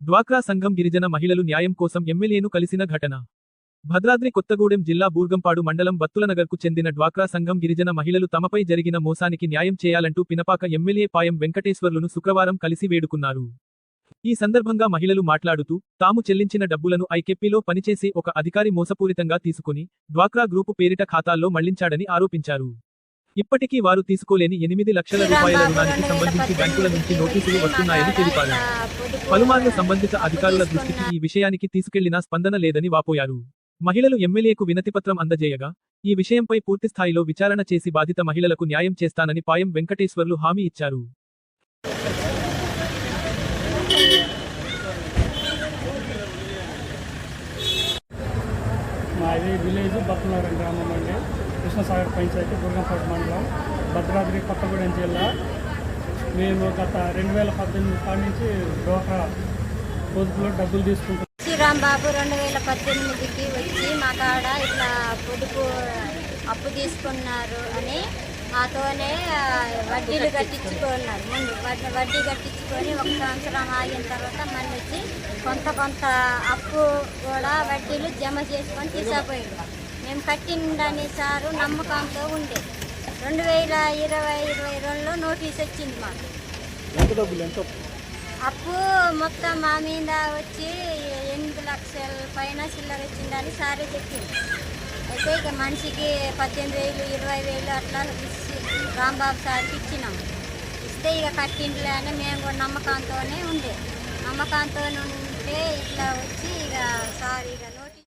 డ్వాక్రా సంఘం గిరిజన మహిళలు న్యాయం కోసం ఎమ్మెల్యేను కలిసిన ఘటన. భద్రాద్రి కొత్తగూడెం జిల్లా బూర్గంపాడు మండలం బత్తులనగర్కు చెందిన డ్వాక్రా సంఘం గిరిజన మహిళలు తమపై జరిగిన మోసానికి న్యాయం చేయాలంటూ పినపాక ఎమ్మెల్యే పాయం వెంకటేశ్వర్లును శుక్రవారం కలిసి వేడుకున్నారు. ఈ సందర్భంగా మహిళలు మాట్లాడుతూ, తాము చెల్లించిన డబ్బులను ఐకెప్పిలో పనిచేసే ఒక అధికారి మోసపూరితంగా తీసుకుని డ్వాక్రా గ్రూపు పేరిట ఖాతాల్లో మళ్లించాడని ఆరోపించారు. ఇప్పటికీ వారు తీసుకోలేని 8 లక్షల రూపాయల రుణానికి సంబంధించి బ్యాంకుల నుంచి నోటీసులు వస్తున్నాయని తెలిపారు. పలుమార్లు సంబంధిత అధికారుల దృష్టికి ఈ విషయానికి తీసుకెళ్లినా స్పందన లేదని వాపోయారు. మహిళలు ఎమ్మెల్యేకు వినతిపత్రం అందజేయగా, ఈ విషయంపై పూర్తిస్థాయిలో విచారణ చేసి బాధిత మహిళలకు న్యాయం చేస్తానని పాయం వెంకటేశ్వర్లు హామీ ఇచ్చారు. మాది విలేజ్ బత్తులనగర్ గ్రామం అండి. కృష్ణసాగర్ పంచాయతీ బూర్గంపాడు మండలం భద్రాద్రి కొత్తగూడెం జిల్లా. మేము గత 2018 కాడి నుంచి డ్వాక్రా పొదుపులో డబ్బులు తీసుకుంటాం. శ్రీరాంబాబు 2018కి వచ్చి మా కాడ ఇట్లా పొదుపు అప్పు తీసుకున్నారు అని మాతోనే వడ్డీలు కట్టించుకున్నారు. ముందు వడ్డీ కట్టించుకొని 1 సంవత్సరం ఆగిన తర్వాత మళ్ళీ వచ్చి కొంత అప్పు కూడా వడ్డీలు జమ చేసుకొని తీసుకుపోయింది. మేము కట్టిందని సారు నమ్మకంతో ఉండే 2022లో నోటీస్ వచ్చింది మాకు. అప్పు మొత్తం మా మీద వచ్చి 8 లక్షల పైన చిల్లర వచ్చిందని సారే చెప్పింది. అయితే ఇక మనిషికి 18,000 20,000 అట్లా ఇచ్చి రాంబాబు సార్కి ఇచ్చినాము. ఇస్తే ఇక కట్టిండ్లే అని మేము కూడా నమ్మకంతోనే ఉండే. నమ్మకంతో ఉంటే ఇట్లా వచ్చి ఇక సార్ ఇక